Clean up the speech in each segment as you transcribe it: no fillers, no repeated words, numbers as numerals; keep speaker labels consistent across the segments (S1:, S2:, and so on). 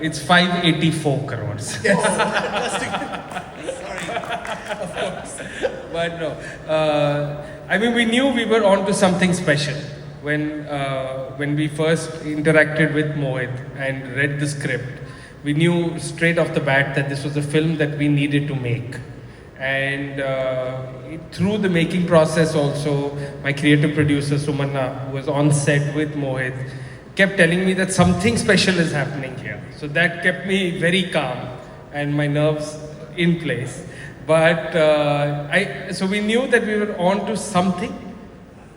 S1: it's 584 crores.
S2: Yes. Fantastic. Sorry. Of course.
S1: But no, I mean, we knew we were on to something special when we first interacted with Mohit and read the script. We knew straight off the bat that this was a film that we needed to make. And through the making process also, my creative producer Sumanna, who was on set with Mohit, kept telling me that something special is happening here. So that kept me very calm and my nerves in place. But so we knew that we were on to something.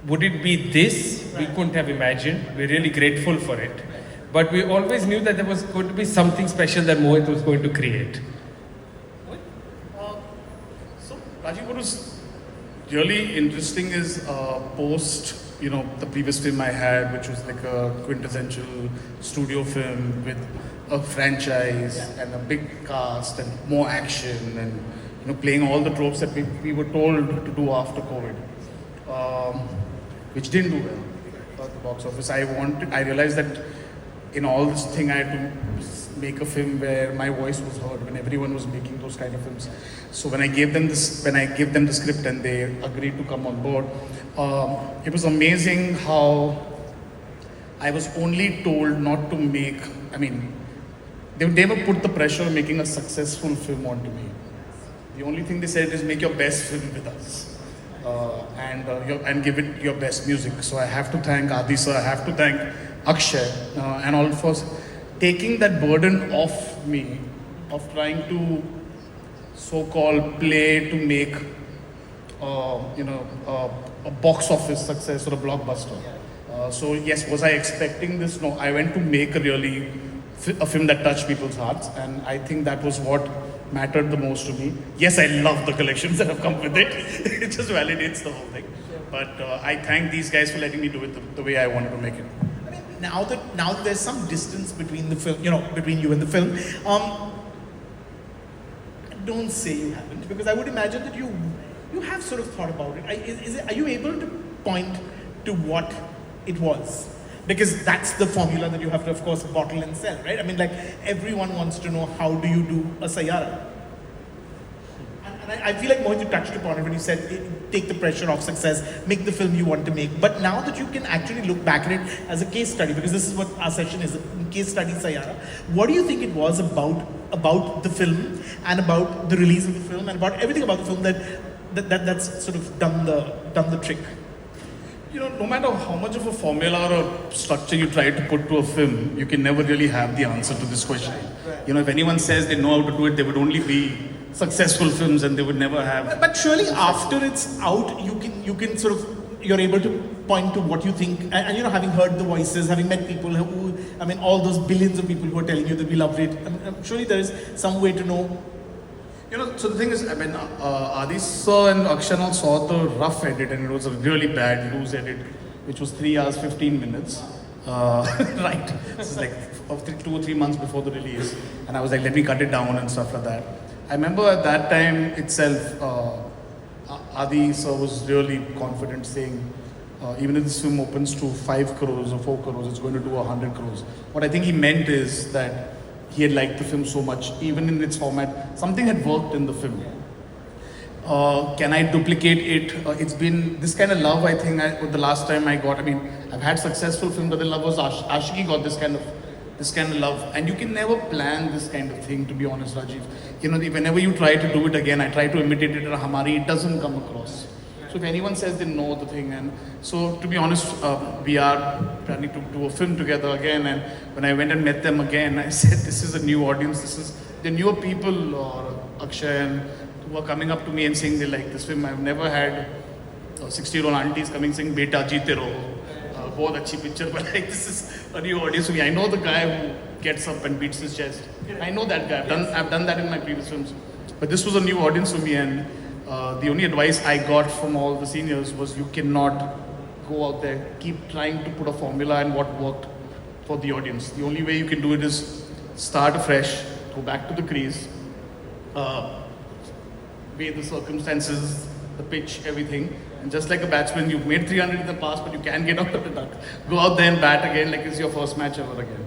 S1: Would it be this? We couldn't have imagined. We're really grateful for it. But we always knew that there was going to be something special that Mohit was going to create.
S3: So, Rajiv, what was really interesting is post, the previous film I had, which was like a quintessential studio film with a franchise and a big cast and more action and playing all the tropes that we were told to do after COVID, which didn't do well at the box office. I realized that in all this thing I had to make a film where my voice was heard when everyone was making those kind of films. So when I gave them the script and they agreed to come on board, it was amazing how I was only told not to make, they never put the pressure of making a successful film onto me. The only thing they said is make your best film with us. And give it your best music. So I have to thank Adi sir, I have to thank Akshay, and all for taking that burden off me of trying to so-called play to make a box office success or a blockbuster. So yes, was I expecting this? No, I went to make a film that touched people's hearts, and I think that was what mattered the most to me. Yes, I love the collections that have come with it. It just validates the whole thing. But I thank these guys for letting me do it the way I wanted to make it.
S2: Now that there's some distance between the film, between you and the film, don't say you haven't, because I would imagine that you have sort of thought about it. Are you able to point to what it was? Because that's the formula that you have to, of course, bottle and sell, right? Everyone wants to know, how do you do a Saiyaara? And I feel like Mohit, you touched upon it when you said, take the pressure off success, make the film you want to make. But now that you can actually look back at it as a case study, because this is what our session is, a case study Saiyaara, what do you think it was about the film and about the release of the film and about everything about the film that's sort of done the trick?
S3: No matter how much of a formula or structure you try to put to a film, you can never really have the answer to this question. Right. If anyone says they know how to do it, they would only be successful films and they would never have.
S2: But surely after it's out, you can sort of, you're able to point to what you think, and having heard the voices, having met people who, all those billions of people who are telling you that we loved it, surely there is some way to know.
S3: So the thing is, Adi sir and Akshanal saw the rough edit and it was a really bad loose edit, which was 3 hours, 15 minutes. Right. This is like 2 or 3 months before the release. And I was like, let me cut it down and stuff like that. I remember at that time itself, Adi sir was really confident saying, even if this film opens to 5 crores or 4 crores, it's going to do 100 crores. What I think he meant is that he had liked the film so much, even in its format, something had worked in the film. Can I duplicate it? It's been this kind of love, I think, the last time I got, I've had successful films, but the love was Ashiki got this kind of love. And you can never plan this kind of thing, to be honest, Rajiv. Whenever you try to do it again, I try to imitate it in a Hamari, it doesn't come across. So if anyone says they know the thing, and so to be honest, we are planning to do a film together again. And when I went and met them again, I said, this is a new audience. The newer people, Akshay, and who are coming up to me and saying they like this film. I've never had 60-year-old aunties coming saying, "Beta jeete raho, bahut achhi picture." But this is a new audience for me. I know the guy who gets up and beats his chest. I know that guy. I've done that in my previous films. But this was a new audience for me, and the only advice I got from all the seniors was you cannot go out there, keep trying to put a formula and what worked for the audience. The only way you can do it is start afresh, go back to the crease, weigh the circumstances, the pitch, everything. And just like a batsman, you've made 300 in the past, but you can get out of the duck. Go out there and bat again like it's your first match ever again.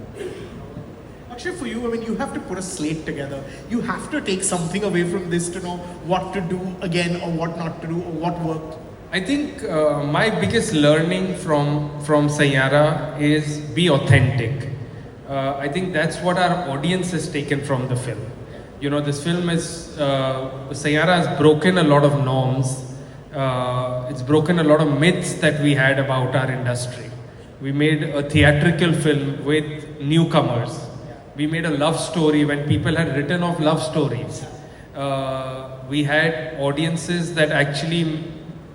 S2: Akshay, for you, I mean, you have to put a slate together. You have to take something away from this to know what to do again or what not to do or what worked.
S1: I think my biggest learning from Saiyaara is be authentic. I think that's what our audience has taken from the film. You know, this film is, Saiyaara has broken a lot of norms. It's broken a lot of myths that we had about our industry. We made a theatrical film with newcomers. We made a love story when people had written off love stories. We had audiences that actually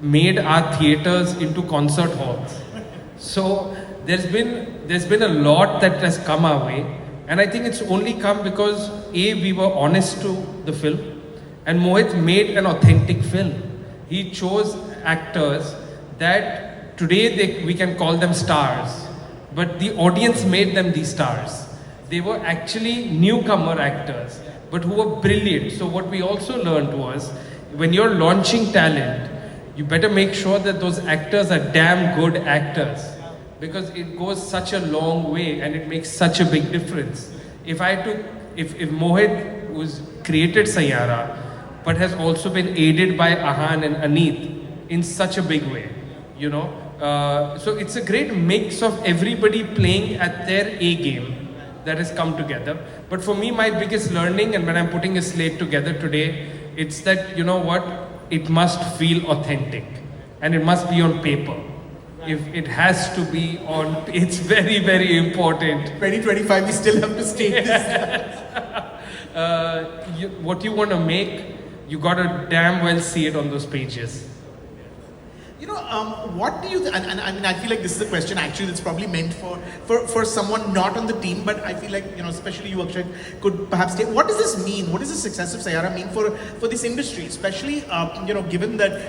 S1: made our theaters into concert halls. So there's been a lot that has come our way, and I think it's only come because we were honest to the film, and Mohit made an authentic film. He chose actors that today we can call them stars, but the audience made them these stars. They were actually newcomer actors, but who were brilliant. So what we also learned was, when you're launching talent, you better make sure that those actors are damn good actors, because it goes such a long way and it makes such a big difference. If Mohit, who's created Saiyaara, but has also been aided by Ahaan and Aneet in such a big way, you know. So it's a great mix of everybody playing at their A game that has come together. But for me, my biggest learning, and when I'm putting a slate together today, it's that, you know what, it must feel authentic and it must be on paper. If it has to be on, it's very, very important.
S2: 2025, we still have to state this.
S1: What you want to make, you gotta damn well see it on those pages.
S2: You know, what do you, and I mean, I feel like this is a question actually that's probably meant for someone not on the team, but I feel like, you know, especially you, Akshay, could perhaps take, what does this mean? What does the success of Saiyaara mean for this industry? Especially, you know, given that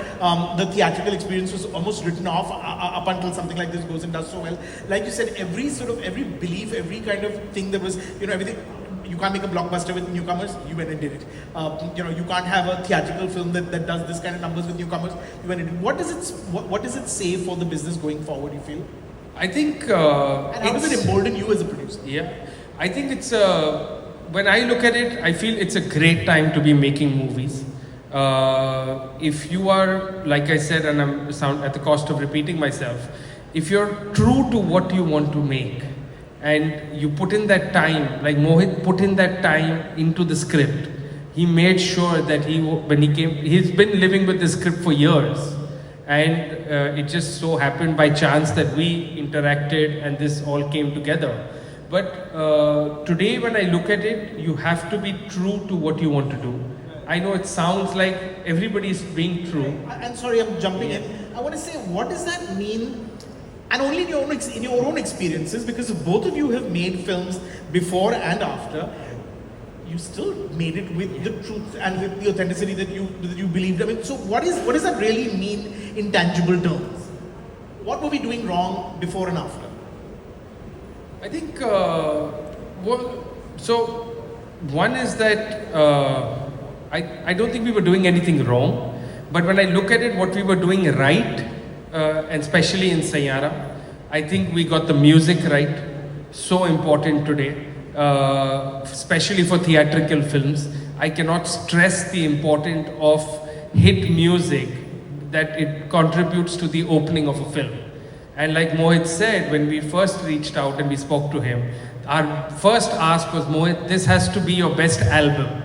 S2: the theatrical experience was almost written off up until something like this goes and does so well. Like you said, every belief, every kind of thing that was, you know, everything. You can't make a blockbuster with newcomers, you went and did it. You know, you can't have a theatrical film that does this kind of numbers with newcomers, you went and did it. What does it say for the business going forward, you feel?
S1: I think...
S2: and how does it embolden you as a producer?
S1: Yeah, I think it's when I look at it, I feel it's a great time to be making movies. If you are, like I said, and I'm at the cost of repeating myself, if you're true to what you want to make, and you put in that time, like Mohit put in that time into the script. He made sure that when he came, he's been living with the script for years. And it just so happened by chance that we interacted and this all came together. But today when I look at it, you have to be true to what you want to do. I know it sounds like everybody's being true.
S2: I'm sorry, I'm jumping in. I want to say, what does that mean? And only in your own experiences, because both of you have made films before and after, you still made it with the truth and with the authenticity that you believed. I mean, so what does that really mean in tangible terms? What were we doing wrong before and after?
S1: I think, so one is that I don't think we were doing anything wrong, but when I look at it, what we were doing right, and especially in Saiyaara, I think we got the music right, so important today, especially for theatrical films. I cannot stress the importance of hit music, that it contributes to the opening of a film. And like Mohit said, when we first reached out and we spoke to him, our first ask was, Mohit, this has to be your best album.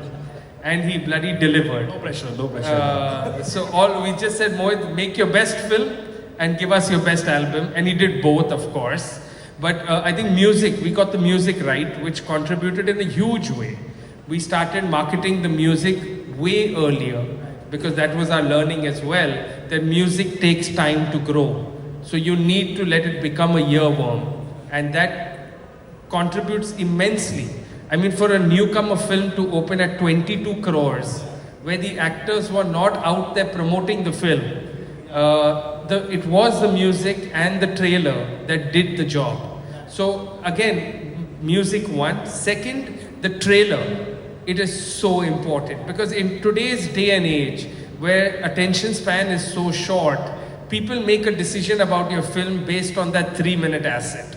S1: And he bloody delivered.
S3: No pressure, no pressure.
S1: So we just said, Mohit, make your best film and give us your best album. And he did both, of course. But I think music, we got the music right, which contributed in a huge way. We started marketing the music way earlier, because that was our learning as well, that music takes time to grow. So you need to let it become a earworm. And that contributes immensely. I mean, for a newcomer film to open at 22 crores, where the actors were not out there promoting the film, it was the music and the trailer that did the job. So again, music one. Second, the trailer. It is so important, because in today's day and age, where attention span is so short, people make a decision about your film based on that 3-minute asset.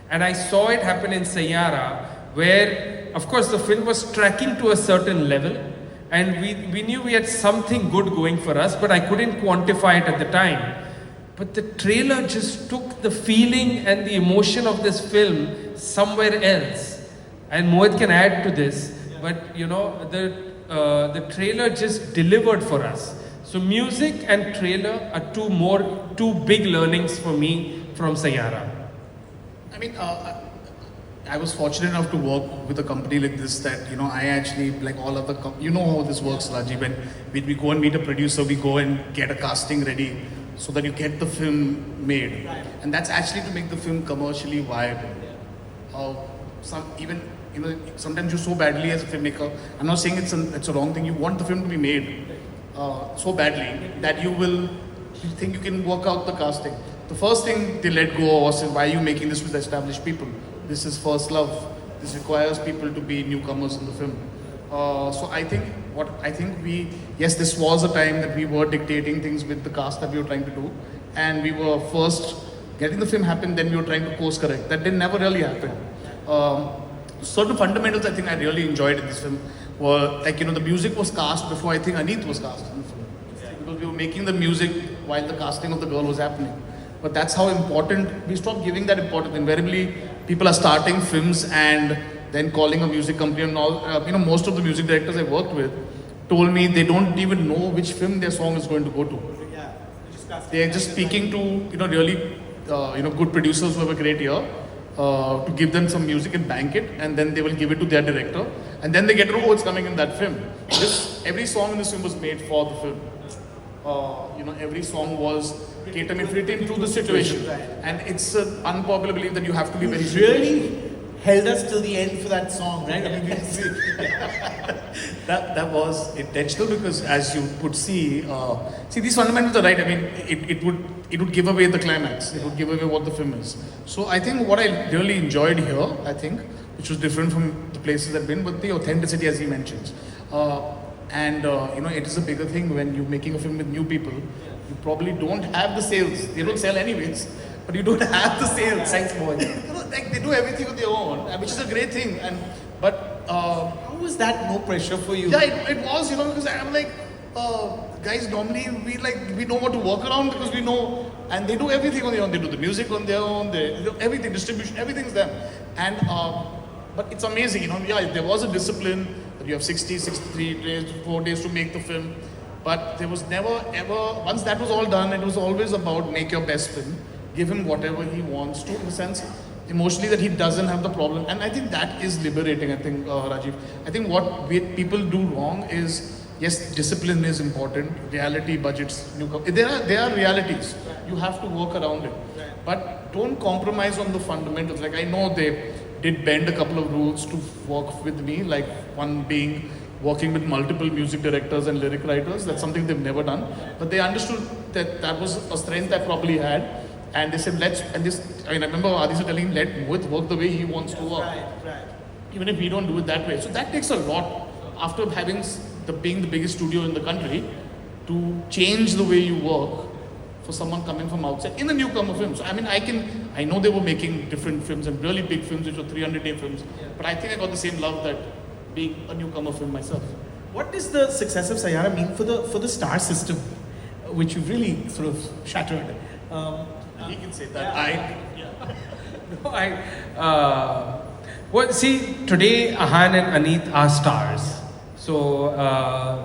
S1: And I saw it happen in Saiyaara, where of course, the film was tracking to a certain level, and we knew we had something good going for us, but I couldn't quantify it at the time. But the trailer just took the feeling and the emotion of this film somewhere else. And Mohit can add to this, but you know, the trailer just delivered for us. So music and trailer are two big learnings for me from Saiyaara.
S3: I mean, I was fortunate enough to work with a company like this that, you know, I actually, like all other, you know how this works, Rajiv, when we go and meet a producer, we go and get a casting ready so that you get the film made. And that's actually to make the film commercially viable. Sometimes you so badly as a filmmaker, I'm not saying it's a wrong thing, you want the film to be made so badly that you think you can work out the casting. The first thing they let go was, why are you making this with established people? This is first love. This requires people to be newcomers in the film. So I think yes, this was a time that we were dictating things with the cast that we were trying to do, and we were first getting the film happen, then we were trying to course correct. That didn't never really happen. Certain fundamentals I think I really enjoyed in this film were, like, you know, the music was cast before I think Aneet was cast in the film. Because we were making the music while the casting of the girl was happening. But that's how important, we stopped giving that importance. Invariably, people are starting films and then calling a music company and all. Most of the music directors I worked with told me they don't even know which film their song is going to go to.
S2: Yeah,
S3: they are just speaking to, really, good producers who have a great ear to give them some music and bank it, and then they will give it to their director. And then they get to know what's coming in that film. Every song in this film was made for the film. Every song was catering to the situation. And it's an unpopular belief that you have to be very
S2: really held us till the end for that song, right? I mean, we see
S3: that was intentional, because as you could see, these fundamentals are right. I mean, it would give away the climax. It would give away what the film is. So I think what I really enjoyed here, which was different from the places I've been, but the authenticity, as he mentions. It is a bigger thing when you're making a film with new people. You probably don't have the sales. They don't sell anyways, but you don't have the sales.
S2: Thanks, Mohit.
S3: They do everything on their own, which is a great thing.
S2: How was that no pressure for you?
S3: Yeah, it was, because I'm like, guys, normally we know what to work around because we know, and they do everything on their own. They do the music on their own, they do everything, distribution, everything's them. And but it's amazing, there was a discipline that you have 63 days, 4 days to make the film. But there was never ever, once that was all done, it was always about make your best film, give him whatever he wants to, in the sense, emotionally, that he doesn't have the problem. And I think that is liberating, Rajiv. I think what people do wrong is, yes, discipline is important, reality, budgets, there are realities. You have to work around it. But don't compromise on the fundamentals. Like, I know they did bend a couple of rules to work with me, like one being working with multiple music directors and lyric writers. That's something they've never done. But they understood that was a strength I probably had. And they said, I remember Adisha telling, let Mohit work the way he wants to work.
S2: Right.
S3: Even if we don't do it that way. So that takes a lot, after being the biggest studio in the country, to change the way you work for someone coming from outside in a newcomer film. So I know they were making different films and really big films, which were 300-day films. But I think I got the same love that being a newcomer film myself.
S2: What does the success of Saiyaara mean for the star system, which you've really sort of shattered?
S3: He can say that.
S1: See, today Ahaan and Aneet are stars. So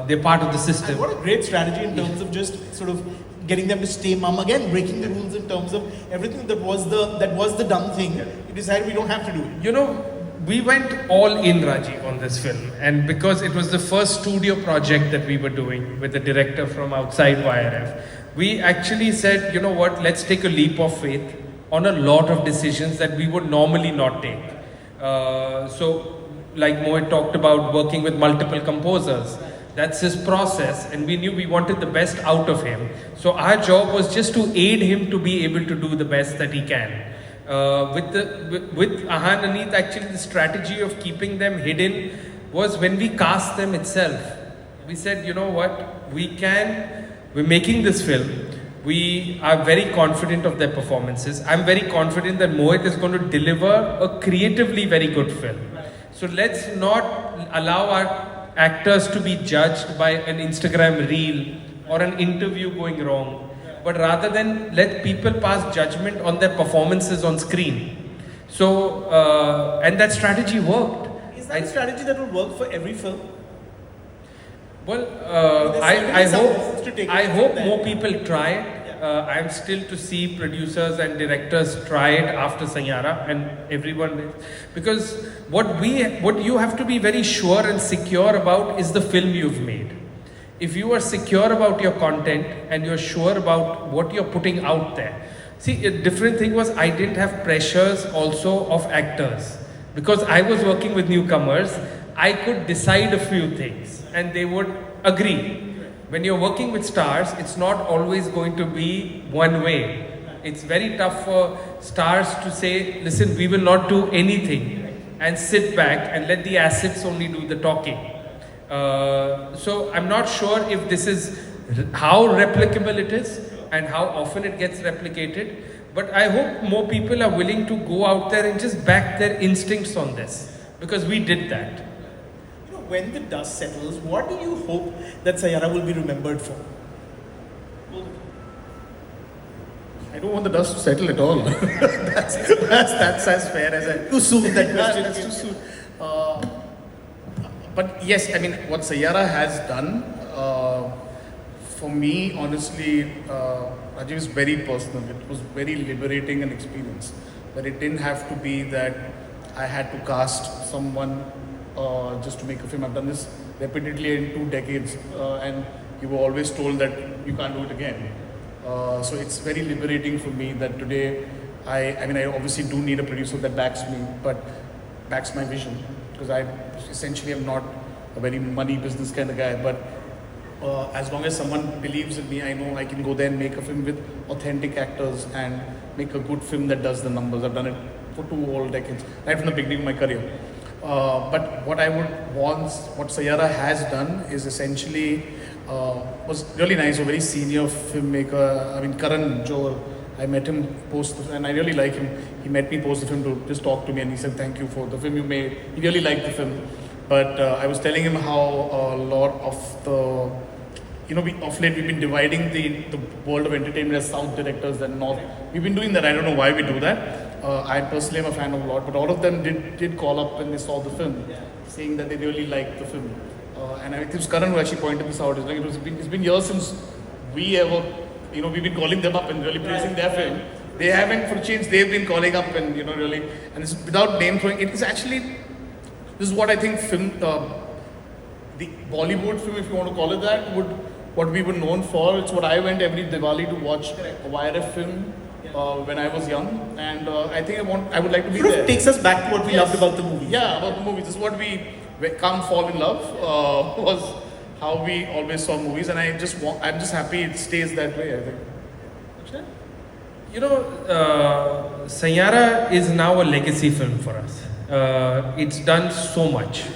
S1: they're part of the system.
S2: And what a great strategy in terms of just sort of getting them to stay mum again, breaking the rules in terms of everything that was the dumb thing. You decided we don't have to do it.
S1: We went all in, Rajiv, on this film, and because it was the first studio project that we were doing with a director from outside YRF, we actually said, you know what, let's take a leap of faith on a lot of decisions that we would normally not take. Like Mohit talked about working with multiple composers, that's his process, and we knew we wanted the best out of him. So our job was just to aid him to be able to do the best that he can. With Ahaan and Aneet, actually the strategy of keeping them hidden was when we cast them itself. We said, you know what, we're making this film. We are very confident of their performances. I'm very confident that Mohit is going to deliver a creatively very good film. So let's not allow our actors to be judged by an Instagram reel or an interview going wrong, but rather than let people pass judgment on their performances on screen. So, and that strategy worked.
S2: Is that a strategy that will work for every film?
S1: Well,
S2: There's so many sides to take
S1: I
S2: it
S1: hope
S2: from
S1: more
S2: there.
S1: people try it. I'm still to see producers and directors try it after Saiyaara and everyone is. Because what you have to be very sure and secure about is the film you've made. If you are secure about your content and you're sure about what you're putting out there. See, a different thing was I didn't have pressures also of actors. Because I was working with newcomers, I could decide a few things and they would agree. When you're working with stars, it's not always going to be one way. It's very tough for stars to say, listen, we will not do anything and sit back and let the assets only do the talking. So I'm not sure if this is how replicable it is and how often it gets replicated. But I hope more people are willing to go out there and just back their instincts on this. Because we did that.
S2: When the dust settles, what do you hope that Saiyaara will be remembered for?
S3: I don't want the dust to settle at all. that's as fair as I.
S2: Too soon that question.
S3: That's too soon. But yes, I mean, what Saiyaara has done, for me, honestly, Rajiv, is very personal. It was very liberating an experience. That it didn't have to be that I had to cast someone just to make a film. I've done this repeatedly in 2 decades, and you were always told that you can't do it again. So it's very liberating for me that today, I mean, I obviously do need a producer that backs me, but backs my vision, because I essentially am not a very money business kind of guy, but as long as someone believes in me, I know I can go there and make a film with authentic actors and make a good film that does the numbers. I've done it for 2 whole decades, right from the beginning of my career. But what I would want, what Saiyaara has done is essentially, was really nice, a very senior filmmaker. I mean, Karan Johar, I met him post, and I really like him. He met me post the film to just talk to me, and he said, thank you for the film you made. He really liked the film. But I was telling him how a lot of the, of late we've been dividing the world of entertainment as South directors and North. We've been doing that. I don't know why we do that. I personally am a fan of a lot, but all of them did call up when they saw the film, saying that they really liked the film. And I think it was Karan who actually pointed this out. It's like it's been years since we ever, we've been calling them up and really praising their film. They haven't, for a change, they've been calling up and, really, and it's without name throwing. It is actually, this is what I think film, the Bollywood film, if you want to call it that, what we were known for. It's what I went every Diwali to watch, a YRF film. When I was young, and I think I would like to be there.
S2: It takes us back to what we loved about the movie.
S3: Yeah, about the movies. This is what we come fall in love, was how we always saw movies, and I'm just happy it stays that way, I think.
S1: Saiyaara is now a legacy film for us. It's done so much.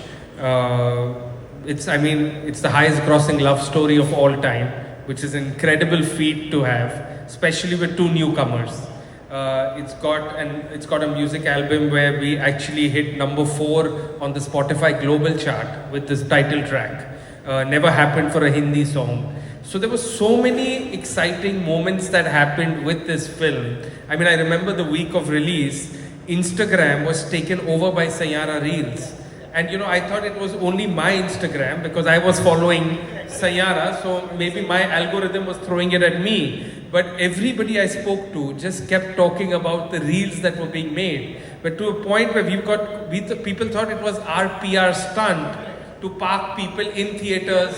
S1: It's the highest grossing love story of all time, which is an incredible feat to have, especially with 2 newcomers. It's got a music album where we actually hit number 4 on the Spotify global chart with this title track. Never happened for a Hindi song. So there were so many exciting moments that happened with this film. I remember the week of release, Instagram was taken over by Saiyaara Reels. And I thought it was only my Instagram because I was following Saiyaara, so maybe my algorithm was throwing it at me. But everybody I spoke to just kept talking about the reels that were being made. But to a point where people thought it was our PR stunt to park people in theaters,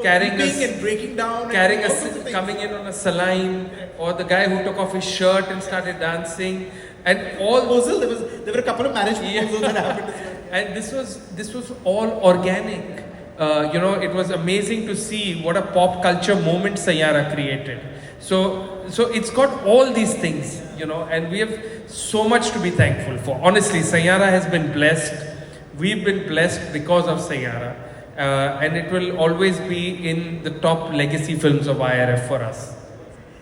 S1: carrying us
S2: and breaking down,
S1: coming in on a saline, or the guy who took off his shirt and started dancing, and all
S2: proposal. There were a couple of marriage proposals that happened as well.
S1: And this was all organic. It was amazing to see what a pop culture moment Saiyaara created. So it's got all these things, and we have so much to be thankful for. Honestly, Saiyaara has been blessed. We've been blessed because of Saiyaara. And it will always be in the top legacy films of IRF for us.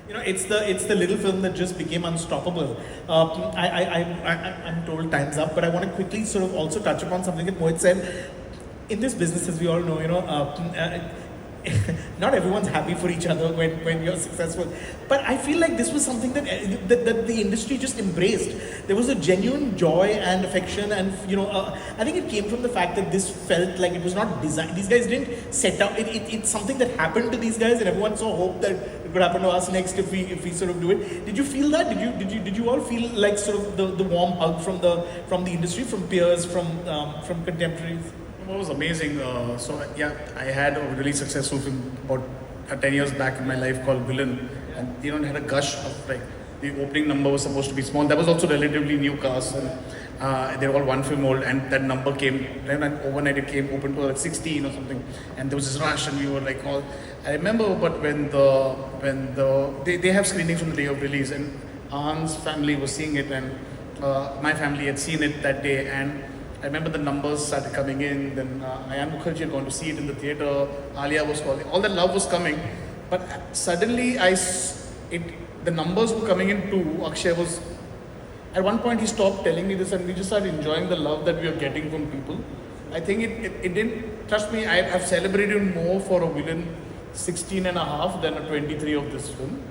S2: You know, it's the little film that just became unstoppable. I'm told time's up, but I want to quickly sort of also touch upon something that Mohit said. In this business, as we all know, not everyone's happy for each other when you're successful. But I feel like this was something that the industry just embraced. There was a genuine joy and affection, and I think it came from the fact that this felt like it was not designed. These guys didn't set up. It's something that happened to these guys, and everyone saw hope that it could happen to us next if we sort of do it. Did you feel that? Did you all feel like sort of the warm hug from the industry, from peers, from contemporaries?
S3: It was amazing. I had a really successful film about 10 years back in my life called Villain, and it had a gush of like the opening number was supposed to be small. That was also relatively new cast, and they're all one film old, and that number came, and overnight it came open to like 16 or something, and there was this rush, and we were like all. I remember, but when they have screenings on the day of release, and Ahaan's family was seeing it, and my family had seen it that day, and I remember the numbers started coming in, then Ayan Mukherjee had gone to see it in the theatre, Alia was calling, all that love was coming, but suddenly the numbers were coming in too. Akshay was, at one point he stopped telling me this, and we just started enjoying the love that we are getting from people. I think it didn't, trust me, I've celebrated more for a Villain 16 and a half than a 23 of this film,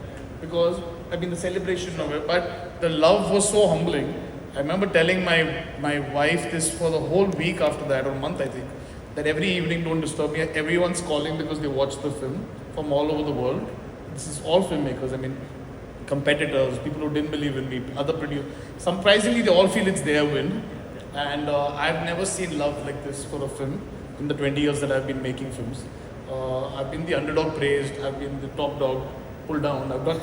S3: because, the celebration of it, but the love was so humbling. I remember telling my wife this for the whole week after that, or a month I think, that every evening, don't disturb me, everyone's calling because they watched the film from all over the world. This is all filmmakers, competitors, people who didn't believe in me, other producers. Surprisingly, they all feel it's their win. And I've never seen love like this for a film in the 20 years that I've been making films. I've been the underdog praised, I've been the top dog pulled down. I've done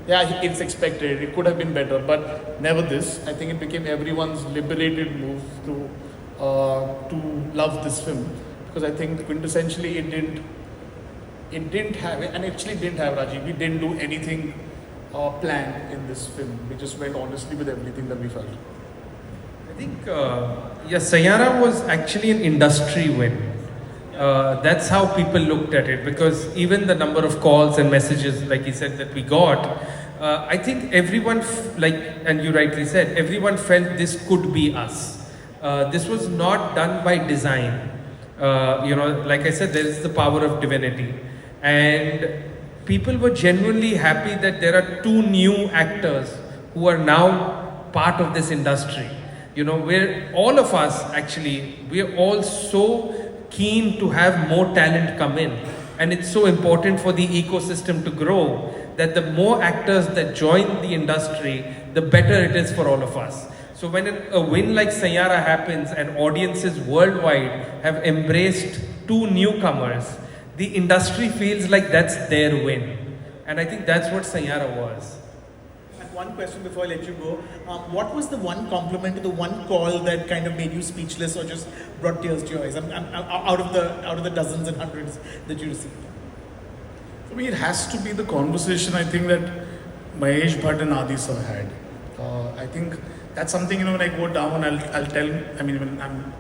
S3: it's expected, it could have been better, but never this. I think it became everyone's liberated move to love this film, because I think quintessentially it didn't have, and actually didn't have, Rajiv. We didn't do anything planned in this film. We just went honestly with everything that we felt.
S1: I think, Saiyaara was actually an industry win. That's how people looked at it, because even the number of calls and messages, like he said, that we got, I think everyone, and you rightly said, everyone felt this could be us. This was not done by design. Like I said, there is the power of divinity. And people were genuinely happy that there are two new actors who are now part of this industry. Where all of us, actually, we're all so keen to have more talent come in, and it's so important for the ecosystem to grow, that the more actors that join the industry, the better it is for all of us. So when a win like Saiyaara happens and audiences worldwide have embraced two newcomers, the industry feels like that's their win, and I think that's what Saiyaara was.
S2: One question before I let you go. What was the one compliment, the one call that kind of made you speechless or just brought tears to your eyes? I'm out of the dozens and hundreds that you received.
S3: For me, it has to be the conversation, I think, that Mahesh Bhatt and Adi sir had. I think that's something, when I go down, I'll tell, when I'm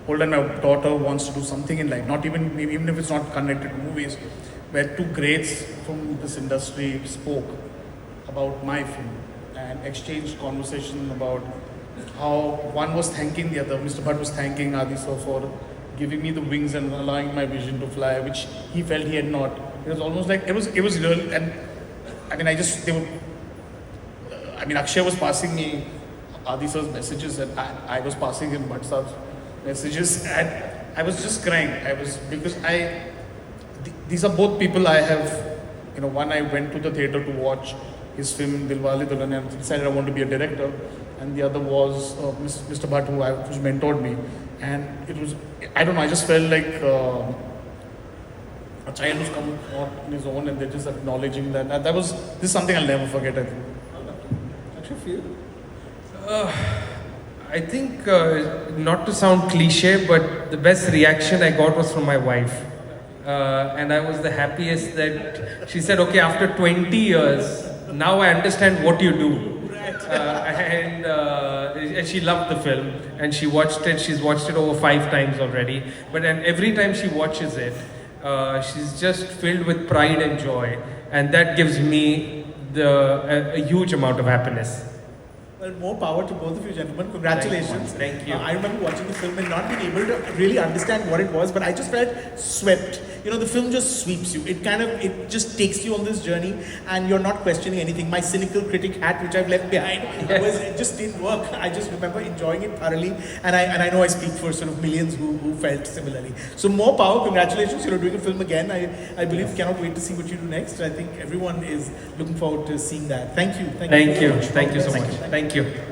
S3: older and my daughter wants to do something in life, not even if it's not connected to movies, where two greats from this industry spoke about my film and exchanged conversation about how one was thanking the other. Mr. Bhatt was thanking Adi sir for giving me the wings and allowing my vision to fly, which he felt he had not. It was almost like, it was real, and Akshay was passing me Adi sir's messages, and I was passing him Bhatt sir's messages, and I was just crying. These are both people I have, one I went to the theatre to watch his film Dilwale Dulhaniya and decided I want to be a director, and the other was Mr. Bhatt, who's mentored me, and it was, I don't know, I just felt like a child who's come out on his own, and they're just acknowledging that. This is something I'll never forget, I think.
S2: Actually, feel?
S1: I think, not to sound cliche, but the best reaction I got was from my wife. And I was the happiest that she said, okay, after 20 years, now I understand what you do. And she loved the film, and she watched it. She's watched it over 5 times already. But every time she watches it, she's just filled with pride and joy. and that gives me a huge amount of happiness.
S2: Well, more power to both of you gentlemen. Congratulations.
S1: Thank you.
S2: I remember watching the film and not being able to really understand what it was, but I just felt swept. You know, the film just sweeps you. It just takes you on this journey and you're not questioning anything. My cynical critic hat, which I've left behind, it just didn't work. I just remember enjoying it thoroughly, and I know I speak for sort of millions who felt similarly. So more power, congratulations. You're doing a film again. I believe cannot wait to see what you do next. I think everyone is looking forward to seeing that. Thank you.
S1: Thank you so much. Thank you.